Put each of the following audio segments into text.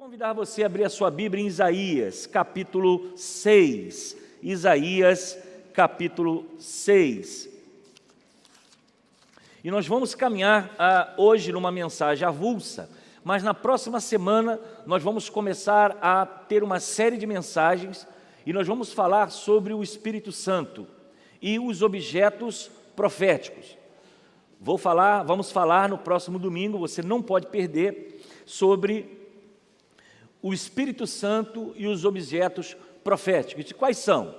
Convidar você a abrir a sua Bíblia em Isaías, capítulo 6. Isaías, capítulo 6. E nós vamos caminhar hoje numa mensagem avulsa, mas na próxima semana nós vamos começar a ter uma série de mensagens e nós vamos falar sobre o Espírito Santo e os objetos proféticos. Vamos falar no próximo domingo, você não pode perder, sobre o Espírito Santo e os objetos proféticos. E quais são?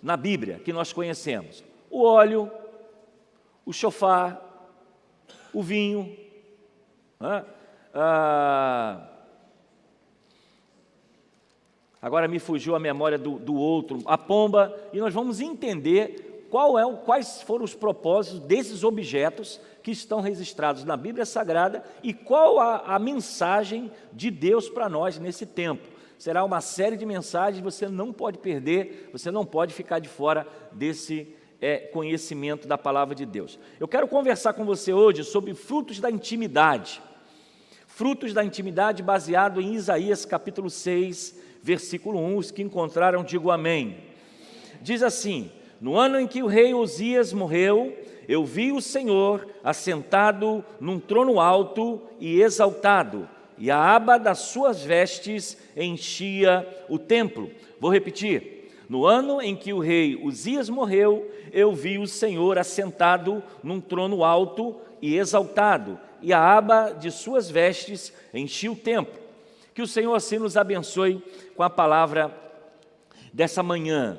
Na Bíblia, que nós conhecemos: o óleo, o shofar, o vinho, agora me fugiu a memória do outro, a pomba, e nós vamos entender quais foram os propósitos desses objetos que estão registrados na Bíblia Sagrada e qual a mensagem de Deus para nós nesse tempo. Será uma série de mensagens, você não pode perder, você não pode ficar de fora desse conhecimento da Palavra de Deus. Eu quero conversar com você hoje sobre frutos da intimidade. Frutos da intimidade baseado em Isaías capítulo 6, versículo 1, os que encontraram, digo amém. Diz assim: no ano em que o rei Uzias morreu, eu vi o Senhor assentado num trono alto e exaltado, e a aba das suas vestes enchia o templo. Vou repetir: no ano em que o rei Uzias morreu, eu vi o Senhor assentado num trono alto e exaltado, e a aba de suas vestes enchia o templo. Que o Senhor assim nos abençoe com a palavra dessa manhã.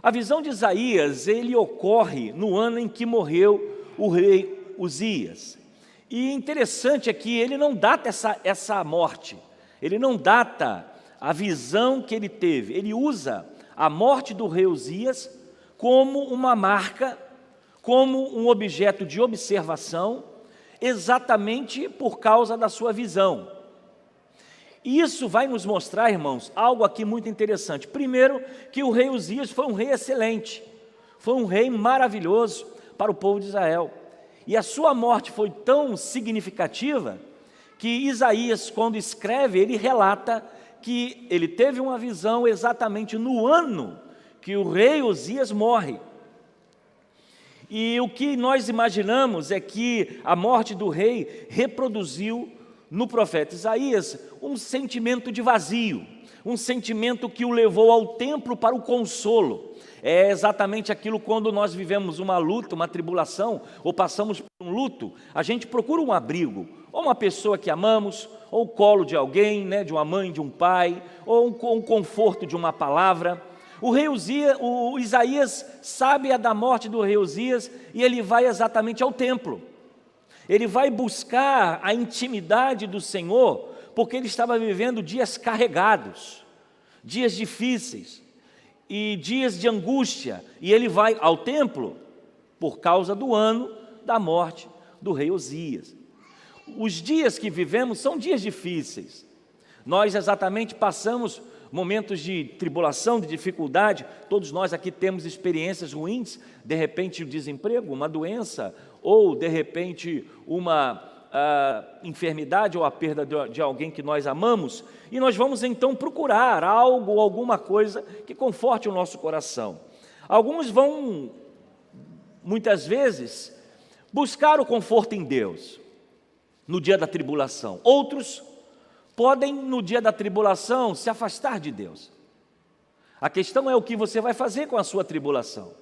A visão de Isaías, ele ocorre no ano em que morreu o rei Uzias. E interessante é que ele não data essa morte, ele não data a visão que ele teve, ele usa a morte do rei Uzias como uma marca, como um objeto de observação, exatamente por causa da sua visão. E isso vai nos mostrar, irmãos, algo aqui muito interessante. Primeiro, que o rei Uzias foi um rei excelente, foi um rei maravilhoso para o povo de Israel. E a sua morte foi tão significativa que Isaías, quando escreve, ele relata que ele teve uma visão exatamente no ano que o rei Uzias morre. E o que nós imaginamos é que a morte do rei reproduziu no profeta Isaías um sentimento de vazio, um sentimento que o levou ao templo para o consolo. É exatamente aquilo quando nós vivemos uma luta, uma tribulação, ou passamos por um luto, a gente procura um abrigo, ou uma pessoa que amamos, ou o colo de alguém, de uma mãe, de um pai, ou um conforto de uma palavra. O Isaías sabe da morte do rei Uzias e ele vai exatamente ao templo. Ele vai buscar a intimidade do Senhor, porque ele estava vivendo dias carregados, dias difíceis e dias de angústia, e ele vai ao templo por causa do ano da morte do rei Uzias. Os dias que vivemos são dias difíceis, nós exatamente passamos momentos de tribulação, de dificuldade, todos nós aqui temos experiências ruins, de repente o desemprego, uma doença, ou de repente uma enfermidade ou a perda de alguém que nós amamos, e nós vamos então procurar algo, alguma coisa que conforte o nosso coração. Alguns vão, muitas vezes, buscar o conforto em Deus, no dia da tribulação. Outros podem, no dia da tribulação, se afastar de Deus. A questão é o que você vai fazer com a sua tribulação.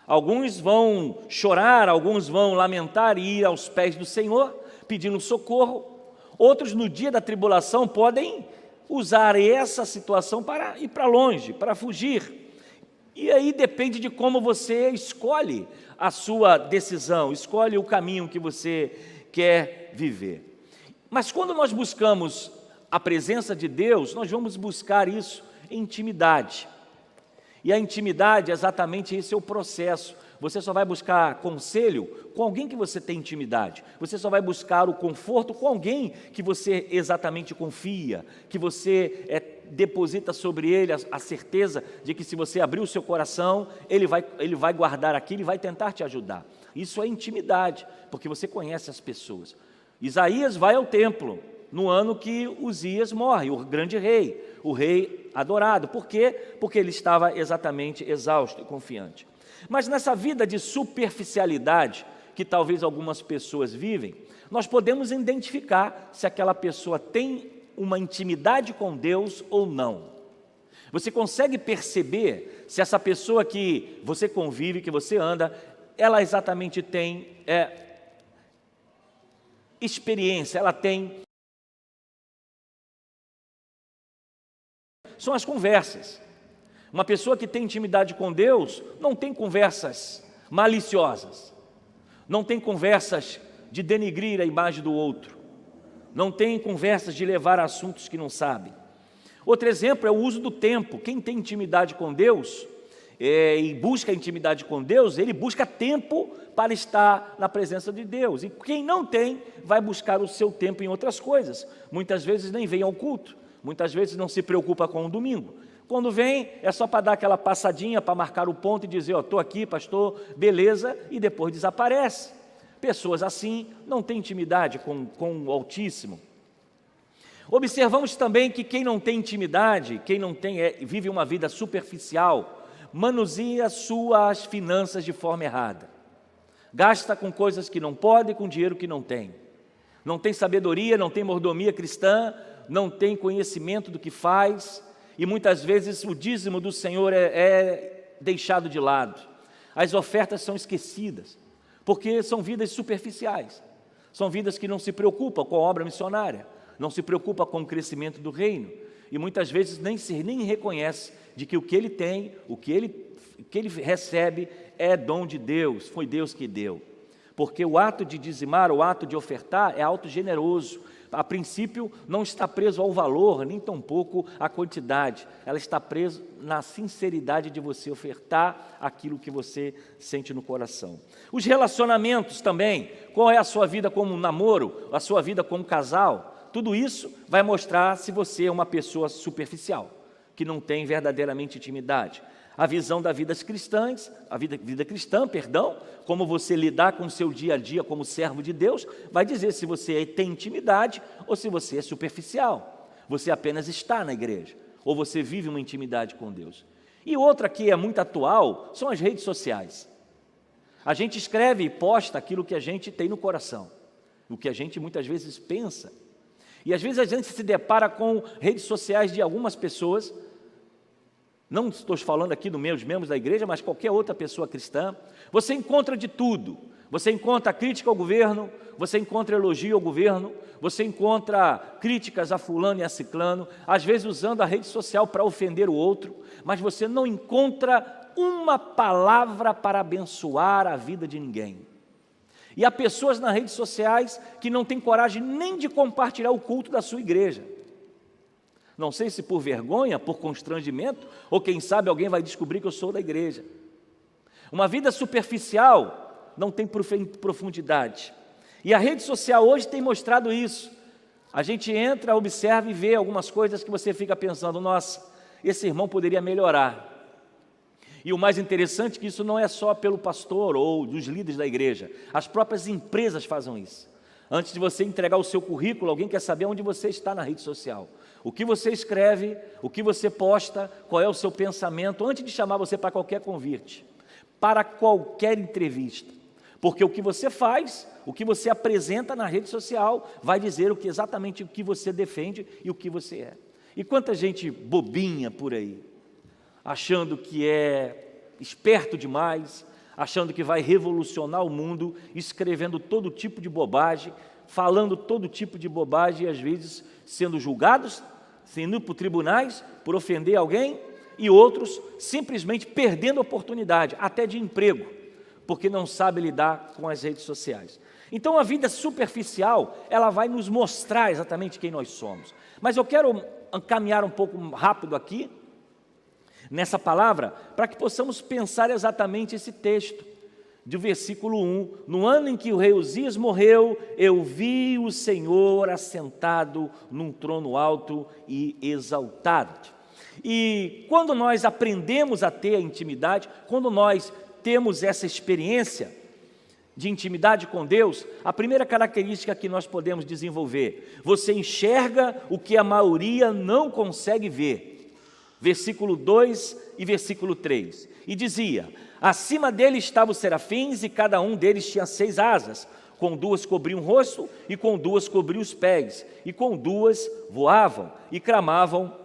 Alguns vão chorar, alguns vão lamentar e ir aos pés do Senhor, pedindo socorro. Outros, no dia da tribulação, podem usar essa situação para ir para longe, para fugir. E aí depende de como você escolhe a sua decisão, escolhe o caminho que você quer viver. Mas quando nós buscamos a presença de Deus, nós vamos buscar isso em intimidade. E a intimidade, exatamente esse é o processo. Você só vai buscar conselho com alguém que você tem intimidade. Você só vai buscar o conforto com alguém que você exatamente confia, que você deposita sobre ele a certeza de que se você abrir o seu coração, ele vai guardar aquilo e vai tentar te ajudar. Isso é intimidade, porque você conhece as pessoas. Isaías vai ao templo, no ano que Uzias morre, o grande rei, o rei adorado. Por quê? Porque ele estava exatamente exausto e confiante. Mas nessa vida de superficialidade que talvez algumas pessoas vivem, nós podemos identificar se aquela pessoa tem uma intimidade com Deus ou não. Você consegue perceber se essa pessoa que você convive, que você anda, ela exatamente tem experiência, ela tem... São as conversas. Uma pessoa que tem intimidade com Deus não tem conversas maliciosas, não tem conversas de denigrir a imagem do outro, não tem conversas de levar a assuntos que não sabe. Outro exemplo é o uso do tempo. Quem tem intimidade com Deus e busca intimidade com Deus, ele busca tempo para estar na presença de Deus. E quem não tem, vai buscar o seu tempo em outras coisas. Muitas vezes nem vem ao culto, muitas vezes não se preocupa com o domingo. Quando vem, é só para dar aquela passadinha, para marcar o ponto e dizer, estou aqui, pastor, beleza, e depois desaparece. Pessoas assim não têm intimidade com o Altíssimo. Observamos também que quem não tem intimidade, quem não tem, vive uma vida superficial, manuseia suas finanças de forma errada. Gasta com coisas que não pode, com dinheiro que não tem. Não tem sabedoria, não tem mordomia cristã, não tem conhecimento do que faz, e muitas vezes o dízimo do Senhor é deixado de lado. As ofertas são esquecidas, porque são vidas superficiais, são vidas que não se preocupam com a obra missionária, não se preocupam com o crescimento do reino, e muitas vezes nem reconhece de que o que ele tem, o que ele recebe é dom de Deus, foi Deus que deu. Porque o ato de dizimar, o ato de ofertar é ato generoso. A princípio não está preso ao valor, nem tampouco à quantidade. Ela está presa na sinceridade de você ofertar aquilo que você sente no coração. Os relacionamentos também, qual é a sua vida como um namoro, a sua vida como casal, tudo isso vai mostrar se você é uma pessoa superficial, que não tem verdadeiramente intimidade. A visão das vidas cristãs, vida cristã, como você lidar com o seu dia a dia como servo de Deus, vai dizer se você tem intimidade ou se você é superficial. Você apenas está na igreja, ou você vive uma intimidade com Deus. E outra que é muito atual são as redes sociais. A gente escreve e posta aquilo que a gente tem no coração, o que a gente muitas vezes pensa. E às vezes a gente se depara com redes sociais de algumas pessoas. Não estou falando aqui dos meus membros da igreja, mas qualquer outra pessoa cristã. Você encontra de tudo. Você encontra crítica ao governo, você encontra elogio ao governo, você encontra críticas a fulano e a ciclano, às vezes usando a rede social para ofender o outro, mas você não encontra uma palavra para abençoar a vida de ninguém. E há pessoas nas redes sociais que não têm coragem nem de compartilhar o culto da sua igreja. Não sei se por vergonha, por constrangimento, ou quem sabe alguém vai descobrir que eu sou da igreja. Uma vida superficial não tem profundidade. E a rede social hoje tem mostrado isso. A gente entra, observa e vê algumas coisas que você fica pensando, nossa, esse irmão poderia melhorar. E o mais interessante é que isso não é só pelo pastor ou dos líderes da igreja. As próprias empresas fazem isso. Antes de você entregar o seu currículo, alguém quer saber onde você está na rede social. O que você escreve, o que você posta, qual é o seu pensamento, antes de chamar você para qualquer convite, para qualquer entrevista. Porque o que você faz, o que você apresenta na rede social, vai dizer exatamente o que você defende e o que você é. E quanta gente bobinha por aí, achando que é esperto demais, achando que vai revolucionar o mundo, escrevendo todo tipo de bobagem, falando todo tipo de bobagem e às vezes sendo julgados, sendo para tribunais por ofender alguém, e outros simplesmente perdendo oportunidade, até de emprego, porque não sabe lidar com as redes sociais. Então a vida superficial, ela vai nos mostrar exatamente quem nós somos. Mas eu quero caminhar um pouco rápido aqui, nessa palavra, para que possamos pensar exatamente esse texto, do versículo 1, no ano em que o rei Uzias morreu, eu vi o Senhor assentado num trono alto e exaltado. E quando nós aprendemos a ter a intimidade, quando nós temos essa experiência, de intimidade com Deus, a primeira característica que nós podemos desenvolver: você enxerga o que a maioria não consegue ver. Versículo 2 e versículo 3. E dizia: acima dele estavam os serafins, e cada um deles tinha 6 asas. Com 2 cobriam o rosto, e com 2 cobriam os pés, e com 2 voavam, e clamavam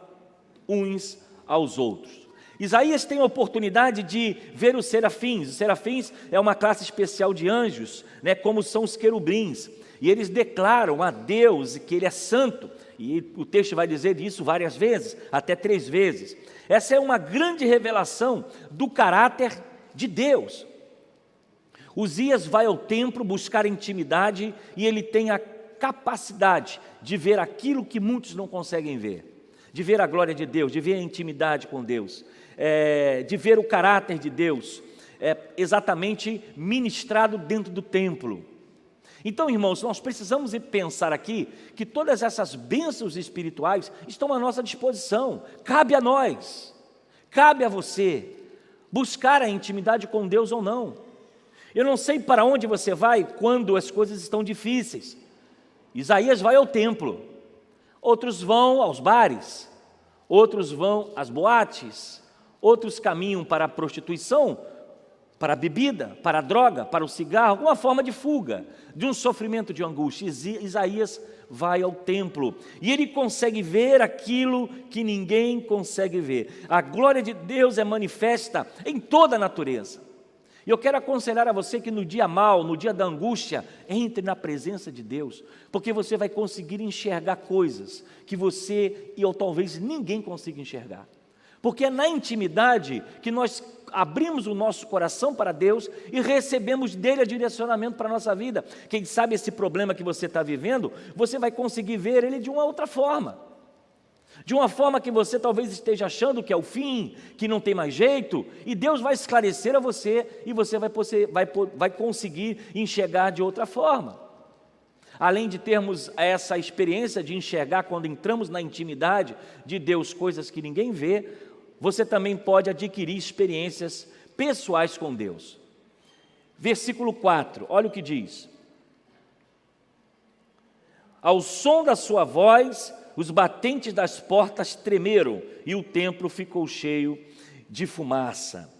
uns aos outros. Isaías tem a oportunidade de ver os serafins. Os serafins é uma classe especial de anjos, né, como são os querubins, e eles declaram a Deus que Ele é santo, e o texto vai dizer isso várias vezes, até 3 vezes. Essa é uma grande revelação do caráter de Deus. Uzias vai ao templo buscar intimidade, e ele tem a capacidade de ver aquilo que muitos não conseguem ver, de ver a glória de Deus, de ver a intimidade com Deus, de ver o caráter de Deus, exatamente ministrado dentro do templo. Então, irmãos, nós precisamos pensar aqui que todas essas bênçãos espirituais estão à nossa disposição. Cabe a nós, cabe a você, buscar a intimidade com Deus ou não. Eu não sei para onde você vai quando as coisas estão difíceis. Isaías vai ao templo, outros vão aos bares, outros vão às boates, outros caminham para a prostituição, para a bebida, para a droga, para o cigarro, alguma forma de fuga, de um sofrimento de angústia. Isaías vai ao templo, e ele consegue ver aquilo que ninguém consegue ver. A glória de Deus é manifesta em toda a natureza. E eu quero aconselhar a você que no dia mau, no dia da angústia, entre na presença de Deus, porque você vai conseguir enxergar coisas que você ou talvez ninguém consiga enxergar. Porque é na intimidade que nós abrimos o nosso coração para Deus e recebemos dele a direcionamento para a nossa vida. Quem sabe esse problema que você está vivendo, você vai conseguir ver ele de uma outra forma. De uma forma que você talvez esteja achando que é o fim, que não tem mais jeito, e Deus vai esclarecer a você, e você vai conseguir enxergar de outra forma. Além de termos essa experiência de enxergar quando entramos na intimidade de Deus coisas que ninguém vê, você também pode adquirir experiências pessoais com Deus. Versículo 4, olha o que diz: ao som da sua voz, os batentes das portas tremeram, e o templo ficou cheio de fumaça.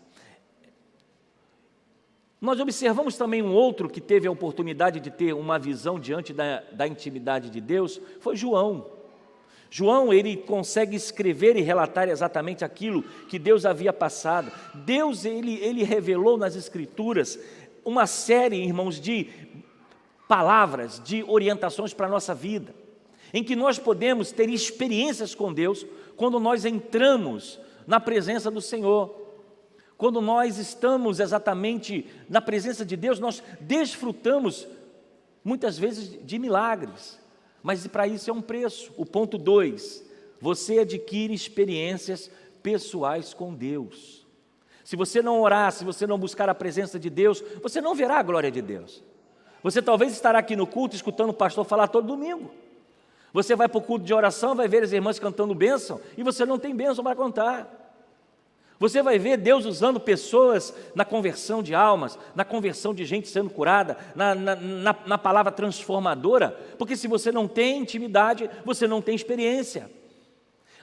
Nós observamos também um outro que teve a oportunidade de ter uma visão diante da intimidade de Deus, foi João. João, ele consegue escrever e relatar exatamente aquilo que Deus havia passado. Deus, ele revelou nas Escrituras uma série, irmãos, de palavras, de orientações para a nossa vida, em que nós podemos ter experiências com Deus quando nós entramos na presença do Senhor. Quando nós estamos exatamente na presença de Deus, nós desfrutamos muitas vezes de milagres, mas para isso é um preço. O ponto 2, você adquire experiências pessoais com Deus. Se você não orar, se você não buscar a presença de Deus, você não verá a glória de Deus. Você talvez estará aqui no culto escutando o pastor falar todo domingo. Você vai para o culto de oração, vai ver as irmãs cantando bênção, e você não tem bênção para contar. Você vai ver Deus usando pessoas na conversão de almas, na conversão de gente sendo curada, na palavra transformadora, porque se você não tem intimidade, você não tem experiência.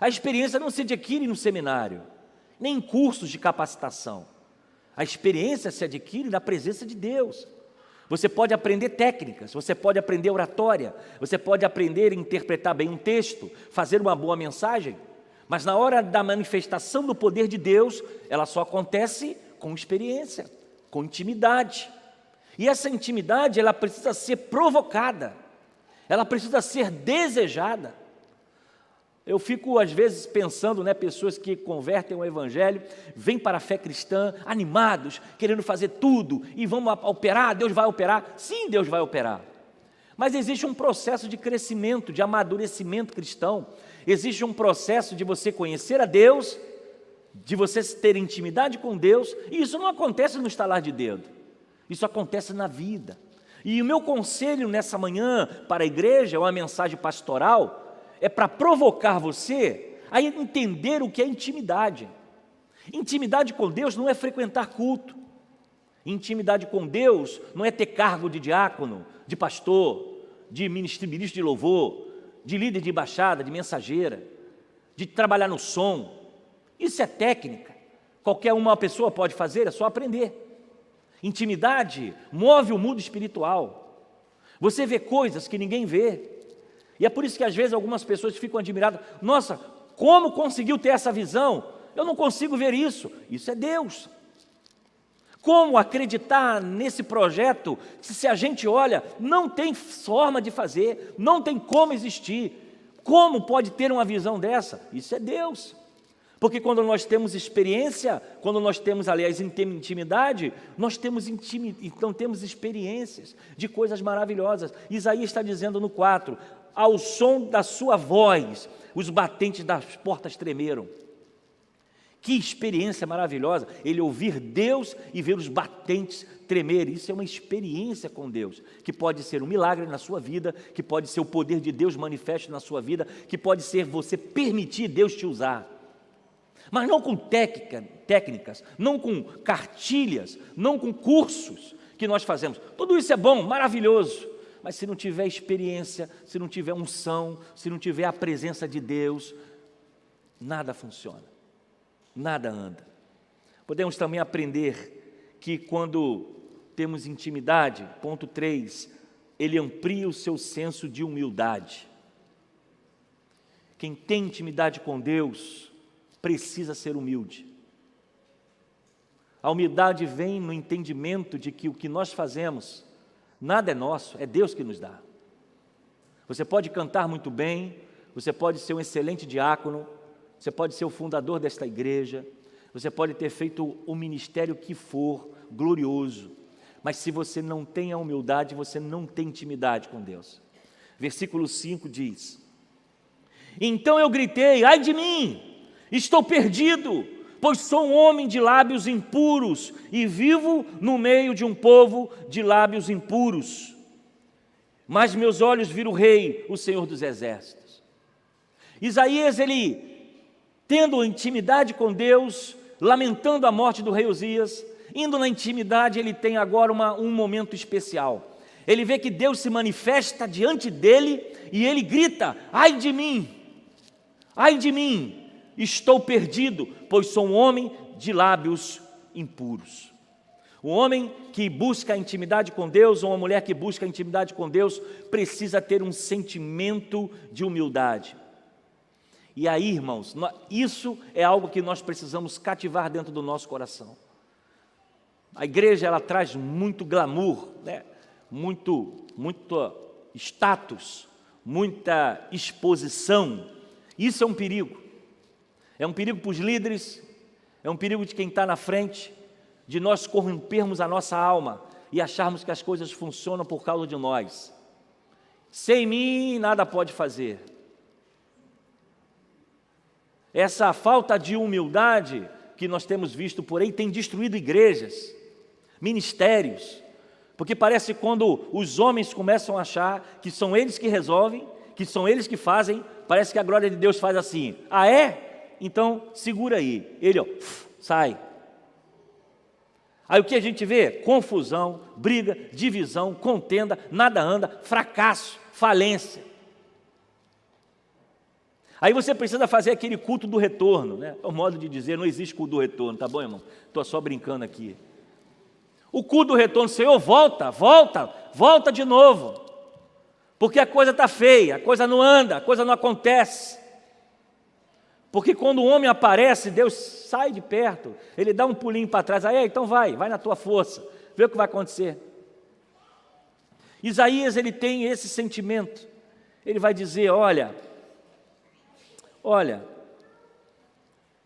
A experiência não se adquire no seminário, nem em cursos de capacitação. A experiência se adquire na presença de Deus. Você pode aprender técnicas, você pode aprender oratória, você pode aprender a interpretar bem um texto, fazer uma boa mensagem, mas na hora da manifestação do poder de Deus, ela só acontece com experiência, com intimidade. E essa intimidade, ela precisa ser provocada, ela precisa ser desejada. Eu fico às vezes pensando, pessoas que convertem o evangelho, vêm para a fé cristã, animados, querendo fazer tudo, e vamos operar, Deus vai operar. Sim, Deus vai operar. Mas existe um processo de crescimento, de amadurecimento cristão. Existe um processo de você conhecer a Deus, de você ter intimidade com Deus, e isso não acontece no estalar de dedo. Isso acontece na vida. E o meu conselho nessa manhã para a igreja, uma mensagem pastoral, é para provocar você a entender o que é intimidade. Intimidade com Deus não é frequentar culto. Intimidade com Deus não é ter cargo de diácono, de pastor, de ministro de louvor, de líder de embaixada, de mensageira, de trabalhar no som. Isso é técnica. Qualquer uma pessoa pode fazer, é só aprender. Intimidade move o mundo espiritual. Você vê coisas que ninguém vê. E é por isso que às vezes algumas pessoas ficam admiradas. Nossa, como conseguiu ter essa visão? Eu não consigo ver isso. Isso é Deus. Como acreditar nesse projeto se a gente olha, não tem forma de fazer, não tem como existir? Como pode ter uma visão dessa? Isso é Deus. Porque quando nós temos experiência, quando nós temos, aliás, intimidade, nós temos então temos experiências de coisas maravilhosas. Isaías está dizendo no 4, ao som da sua voz, os batentes das portas tremeram. Que experiência maravilhosa, ele ouvir Deus e ver os batentes tremer. Isso é uma experiência com Deus, que pode ser um milagre na sua vida, que pode ser o poder de Deus manifesto na sua vida, que pode ser você permitir Deus te usar. Mas não com técnicas, não com cartilhas, não com cursos que nós fazemos. Tudo isso é bom, maravilhoso, mas se não tiver experiência, se não tiver unção, se não tiver a presença de Deus, nada funciona. Nada anda. Podemos também aprender que quando temos intimidade, ponto 3, ele amplia o seu senso de humildade. Quem tem intimidade com Deus precisa ser humilde. A humildade vem no entendimento de que o que nós fazemos, nada é nosso, é Deus que nos dá. Você pode cantar muito bem, você pode ser um excelente diácono, você pode ser o fundador desta igreja, você pode ter feito o ministério que for, glorioso, mas se você não tem a humildade, você não tem intimidade com Deus. Versículo 5 diz: então eu gritei, ai de mim, estou perdido, pois sou um homem de lábios impuros e vivo no meio de um povo de lábios impuros. Mas meus olhos viram o Rei, o Senhor dos Exércitos. Isaías, ele tendo intimidade com Deus, lamentando a morte do rei Uzias, indo na intimidade, ele tem agora um momento especial. Ele vê que Deus se manifesta diante dele e ele grita, ai de mim, estou perdido, pois sou um homem de lábios impuros. O homem que busca a intimidade com Deus, ou uma mulher que busca a intimidade com Deus, precisa ter um sentimento de humildade. E aí, irmãos, isso é algo que nós precisamos cativar dentro do nosso coração. A igreja, ela traz muito glamour, né? muito status, muita exposição. Isso é um perigo. É um perigo para os líderes, é um perigo de quem está na frente, de nós corrompermos a nossa alma e acharmos que as coisas funcionam por causa de nós. Sem mim, nada pode fazer. Essa falta de humildade que nós temos visto por aí tem destruído igrejas, ministérios, porque parece que quando os homens começam a achar que são eles que resolvem, que são eles que fazem, parece que a glória de Deus faz assim, ah é? Então segura aí, ele sai. Aí o que a gente vê? Confusão, briga, divisão, contenda, nada anda, fracasso, falência. Aí você precisa fazer aquele culto do retorno, né? É o modo de dizer, não existe culto do retorno, tá bom, irmão? Estou só brincando aqui. O culto do retorno, Senhor, volta de novo, porque a coisa está feia, a coisa não anda, a coisa não acontece. Porque quando o homem aparece, Deus sai de perto, ele dá um pulinho para trás, aí então vai na tua força, vê o que vai acontecer. Isaías, ele tem esse sentimento, ele vai dizer, olha,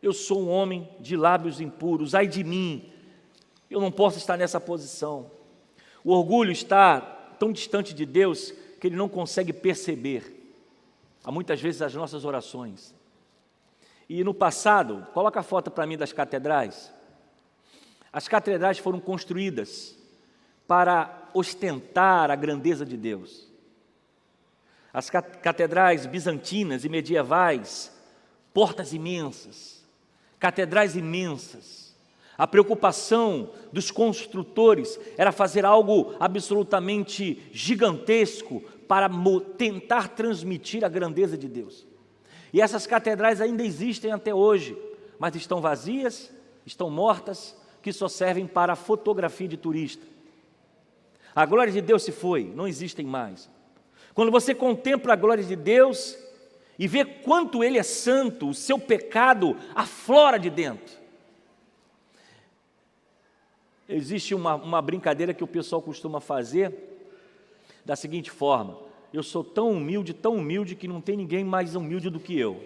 eu sou um homem de lábios impuros, ai de mim, eu não posso estar nessa posição. O orgulho está tão distante de Deus que ele não consegue perceber, há muitas vezes, as nossas orações. E no passado, coloca a foto para mim das catedrais. As catedrais foram construídas para ostentar a grandeza de Deus. As catedrais bizantinas e medievais, portas imensas, catedrais imensas. A preocupação dos construtores era fazer algo absolutamente gigantesco para tentar transmitir a grandeza de Deus. E essas catedrais ainda existem até hoje, mas estão vazias, estão mortas, que só servem para fotografia de turista. A glória de Deus se foi, não existem mais. Quando você contempla a glória de Deus e vê quanto Ele é santo, o seu pecado aflora de dentro. Existe uma brincadeira que o pessoal costuma fazer da seguinte forma: eu sou tão humilde, que não tem ninguém mais humilde do que eu.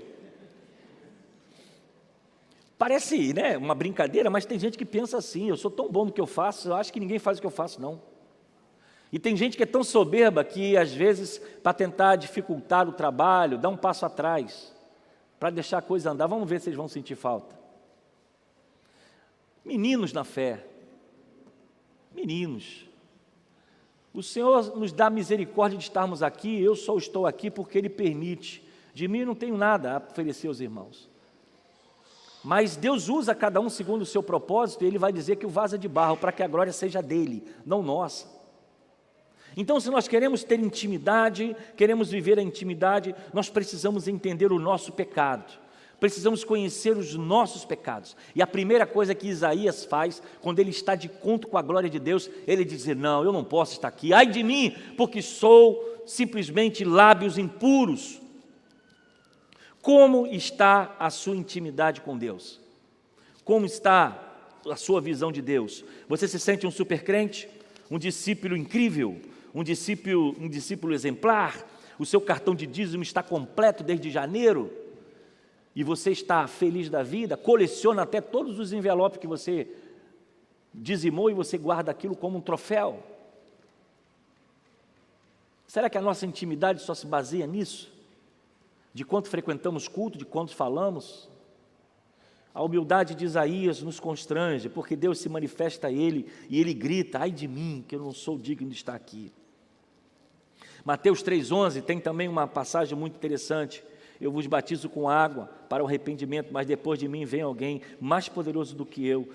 Parece, né, uma brincadeira, mas tem gente que pensa assim: eu sou tão bom no que eu faço, eu acho que ninguém faz o que eu faço, não. E tem gente que é tão soberba que, às vezes, para tentar dificultar o trabalho, dá um passo atrás, para deixar a coisa andar. Vamos ver se eles vão sentir falta. Meninos na fé, meninos, o Senhor nos dá misericórdia de estarmos aqui. Eu só estou aqui porque Ele permite. De mim não tenho nada a oferecer aos irmãos, mas Deus usa cada um segundo o seu propósito, e Ele vai dizer que o vaso é de barro, para que a glória seja dEle, não nossa. Então, se nós queremos ter intimidade, queremos viver a intimidade, nós precisamos entender o nosso pecado, precisamos conhecer os nossos pecados. E a primeira coisa que Isaías faz, quando ele está de encontro com a glória de Deus, ele diz: não, eu não posso estar aqui, ai de mim, porque sou simplesmente lábios impuros. Como está a sua intimidade com Deus? Como está a sua visão de Deus? Você se sente um super crente? Um discípulo incrível? Um discípulo exemplar? O seu cartão de dízimo está completo desde janeiro? E você está feliz da vida? Coleciona até todos os envelopes que você dizimou e você guarda aquilo como um troféu? Será que a nossa intimidade só se baseia nisso? De quanto frequentamos culto, de quanto falamos? A humildade de Isaías nos constrange, porque Deus se manifesta a ele e ele grita: ai de mim, que eu não sou digno de estar aqui. Mateus 3,11 tem também uma passagem muito interessante: eu vos batizo com água para o arrependimento, mas depois de mim vem alguém mais poderoso do que eu,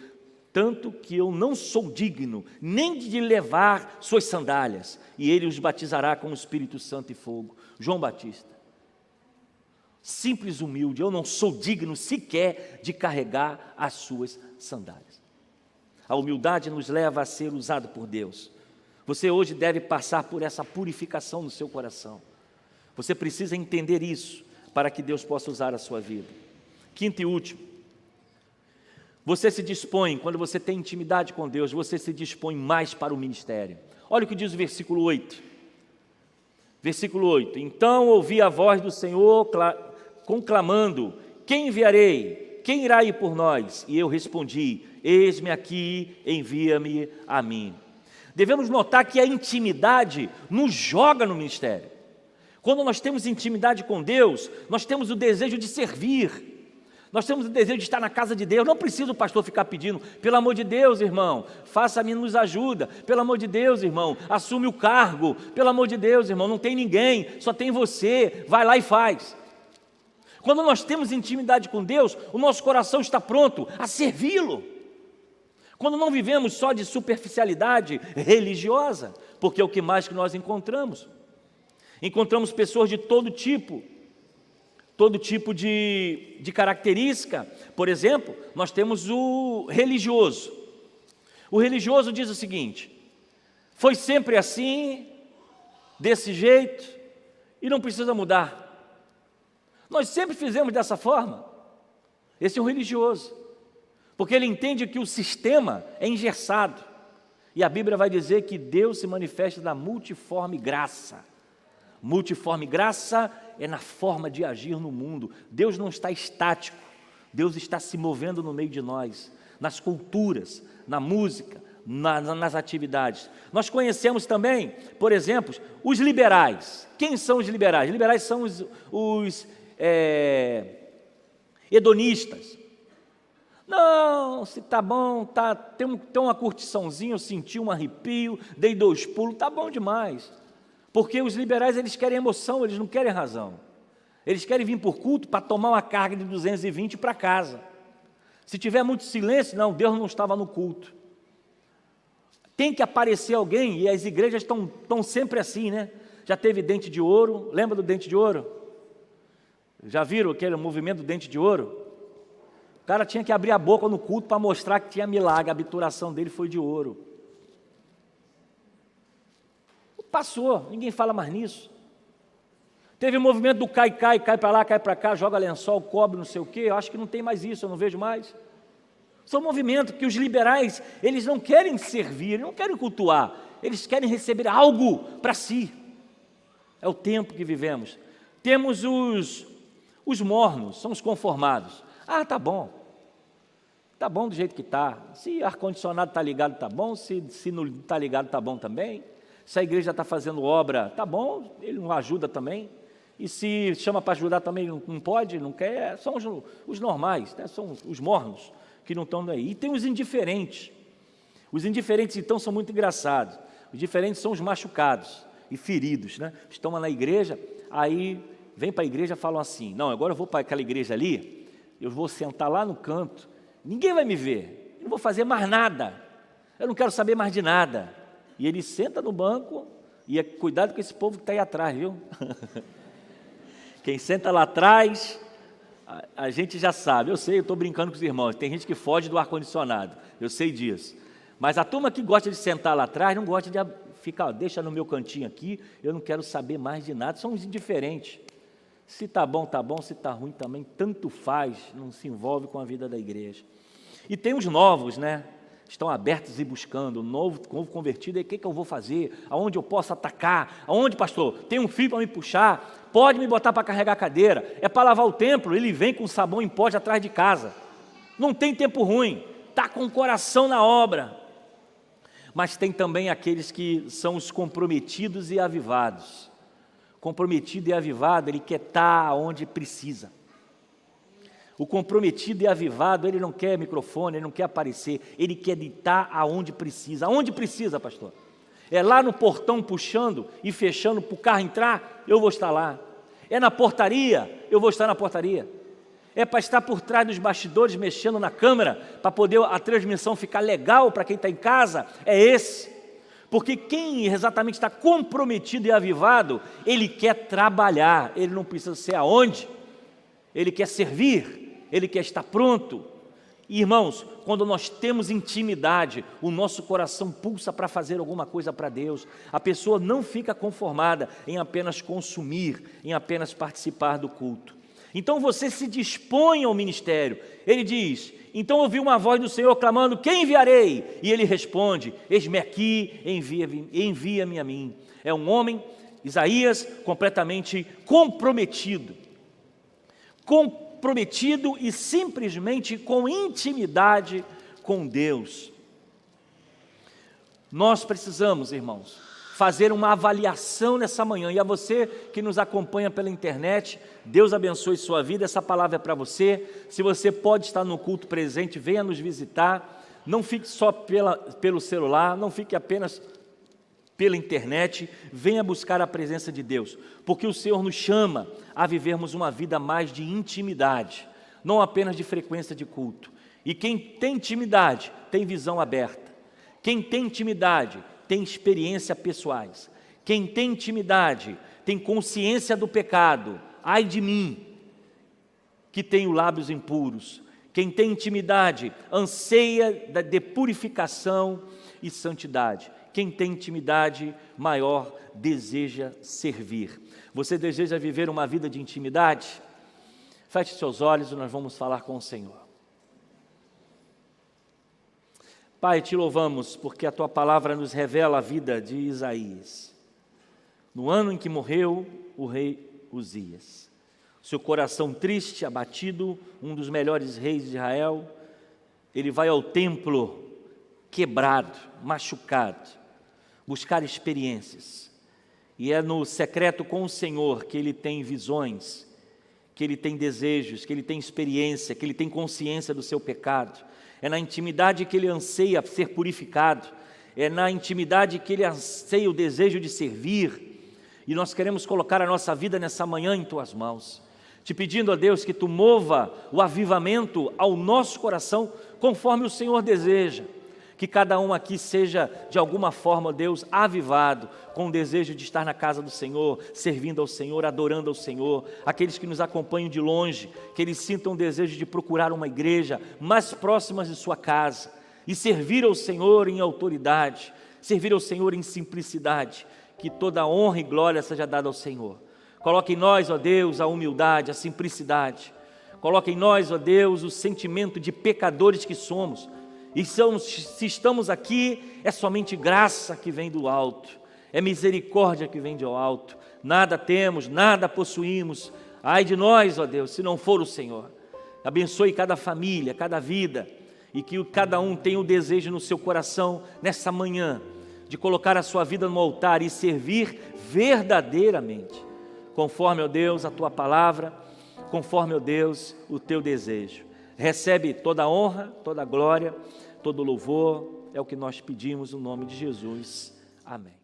tanto que eu não sou digno nem de levar suas sandálias, e ele os batizará com o Espírito Santo e fogo. João Batista, simples, humilde, eu não sou digno sequer de carregar as suas sandálias. A humildade nos leva a ser usado por Deus. Você hoje deve passar por essa purificação no seu coração. Você precisa entender isso para que Deus possa usar a sua vida. Quinto e último, você se dispõe, quando você tem intimidade com Deus, você se dispõe mais para o ministério. Olha o que diz o versículo 8. Versículo 8: então ouvi a voz do Senhor conclamando: quem enviarei? Quem irá ir por nós? E eu respondi: eis-me aqui, envia-me a mim. Devemos notar que a intimidade nos joga no ministério. Quando nós temos intimidade com Deus, nós temos o desejo de servir. Nós temos o desejo de estar na casa de Deus. Não precisa o pastor ficar pedindo: pelo amor de Deus, irmão, faça-me, nos ajuda. Pelo amor de Deus, irmão, assume o cargo. Pelo amor de Deus, irmão, não tem ninguém, só tem você, vai lá e faz. Quando nós temos intimidade com Deus, o nosso coração está pronto a servi-lo. Quando não vivemos só de superficialidade religiosa, porque é o que mais que nós encontramos. Encontramos pessoas de todo tipo de característica. Por exemplo, nós temos o religioso. O religioso diz o seguinte: foi sempre assim, desse jeito, e não precisa mudar. Nós sempre fizemos dessa forma. Esse é um religioso, porque ele entende que o sistema é engessado, e a Bíblia vai dizer que Deus se manifesta na multiforme graça. Multiforme graça é na forma de agir no mundo. Deus não está estático, Deus está se movendo no meio de nós, nas culturas, na música, nas atividades. Nós conhecemos também, por exemplo, os liberais. Quem são os liberais? Os liberais são os hedonistas. Não, se tá bom, tem uma curtiçãozinha, eu senti um arrepio, dei 2 pulos, tá bom demais. Porque os liberais, eles querem emoção, eles não querem razão. Eles querem vir por culto para tomar uma carga de 220 para casa. Se tiver muito silêncio, não, Deus não estava no culto. Tem que aparecer alguém, e as igrejas estão sempre assim, né? Já teve dente de ouro, lembra do dente de ouro? Já viram aquele movimento do dente de ouro? O cara tinha que abrir a boca no culto para mostrar que tinha milagre, a obturação dele foi de ouro. Passou, ninguém fala mais nisso. Teve o movimento do cai para lá, cai para cá, joga lençol, cobre, não sei o quê. Eu acho que não tem mais isso, eu não vejo mais. São movimentos que os liberais, eles não querem servir, não querem cultuar, eles querem receber algo para si. É o tempo que vivemos. Temos os mornos, são os conformados. Ah, tá bom do jeito que está. Se ar-condicionado está ligado, está bom, se não está ligado, está bom também. Se a igreja está fazendo obra, está bom, ele não ajuda também. E se chama para ajudar também, não pode, não quer, são os normais, né? São os mornos que não estão aí. E tem os indiferentes. Os indiferentes, então, são muito engraçados. Os diferentes são os machucados e feridos, né? Estão lá na igreja, aí vem para a igreja e falam assim, não, agora eu vou para aquela igreja ali, eu vou sentar lá no canto, ninguém vai me ver, eu não vou fazer mais nada, eu não quero saber mais de nada. E ele senta no banco, e cuidado com esse povo que está aí atrás, viu? Quem senta lá atrás, a gente já sabe, eu sei, eu estou brincando com os irmãos, tem gente que foge do ar-condicionado, eu sei disso. Mas a turma que gosta de sentar lá atrás, não gosta de ficar, deixa no meu cantinho aqui, eu não quero saber mais de nada, são os indiferentes. Se está bom, se está ruim também, tanto faz, não se envolve com a vida da igreja. E tem os novos, né? Estão abertos e buscando, o novo convertido, e o que eu vou fazer? Aonde eu posso atacar? Aonde, pastor? Tem um fio para me puxar? Pode me botar para carregar a cadeira? É para lavar o templo? Ele vem com sabão em pó de atrás de casa. Não tem tempo ruim, está com o coração na obra. Mas tem também aqueles que são os comprometidos e avivados. Comprometido e avivado, ele quer estar onde precisa. O comprometido e avivado, ele não quer microfone, ele não quer aparecer, ele quer estar aonde precisa. Aonde precisa, pastor? É lá no portão puxando e fechando para o carro entrar? Eu vou estar lá. É na portaria? Eu vou estar na portaria. É para estar por trás dos bastidores, mexendo na câmera, para poder a transmissão ficar legal para quem está em casa? É esse. Porque quem exatamente está comprometido e avivado, ele quer trabalhar, ele não precisa ser aonde, ele quer servir, ele quer estar pronto. E, irmãos, quando nós temos intimidade, o nosso coração pulsa para fazer alguma coisa para Deus. A pessoa não fica conformada em apenas consumir, em apenas participar do culto. Então você se dispõe ao ministério. Ele diz, então ouvi uma voz do Senhor clamando, quem enviarei? E ele responde, eis-me aqui, envia-me a mim. É um homem, Isaías, completamente comprometido e simplesmente com intimidade com Deus. Nós precisamos, irmãos, fazer uma avaliação nessa manhã, e a você que nos acompanha pela internet, Deus abençoe sua vida, essa palavra é para você. Se você pode estar no culto presente, venha nos visitar, não fique só pelo celular, não fique apenas pela internet, venha buscar a presença de Deus, porque o Senhor nos chama a vivermos uma vida mais de intimidade, não apenas de frequência de culto. E quem tem intimidade, tem visão aberta. Quem tem intimidade, tem experiência pessoais. Quem tem intimidade, tem consciência do pecado. Ai de mim, que tenho lábios impuros. Quem tem intimidade, anseia de purificação e santidade. Quem tem intimidade maior, deseja servir. Você deseja viver uma vida de intimidade? Feche seus olhos e nós vamos falar com o Senhor. Pai, te louvamos porque a Tua palavra nos revela a vida de Isaías. No ano em que morreu o rei Uzias. Seu coração triste, abatido, um dos melhores reis de Israel, ele vai ao templo quebrado, machucado, buscar experiências. E é no secreto com o Senhor que ele tem visões, que ele tem desejos, que ele tem experiência, que ele tem consciência do seu pecado. É na intimidade que ele anseia ser purificado. É na intimidade que ele anseia o desejo de servir. E nós queremos colocar a nossa vida nessa manhã em Tuas mãos. te pedindo, ó Deus, que Tu mova o avivamento ao nosso coração, conforme o Senhor deseja. Que cada um aqui seja, de alguma forma, ó Deus, avivado, com o desejo de estar na casa do Senhor, servindo ao Senhor, adorando ao Senhor. Aqueles que nos acompanham de longe, que eles sintam o desejo de procurar uma igreja mais próxima de sua casa e servir ao Senhor em autoridade, servir ao Senhor em simplicidade. Que toda a honra e glória seja dada ao Senhor. Coloque em nós, ó Deus, a humildade, a simplicidade. Coloque em nós, ó Deus, o sentimento de pecadores que somos. E se estamos aqui, é somente graça que vem do alto, é misericórdia que vem do alto. Nada temos, nada possuímos. Ai de nós, ó Deus, se não for o Senhor. Abençoe cada família, cada vida, e que cada um tenha o desejo no seu coração, nessa manhã, de colocar a sua vida no altar e servir verdadeiramente, conforme, ó Deus, a Tua palavra, conforme, ó Deus, o Teu desejo. Recebe toda a honra, toda a glória, todo o louvor, é o que nós pedimos no nome de Jesus. Amém.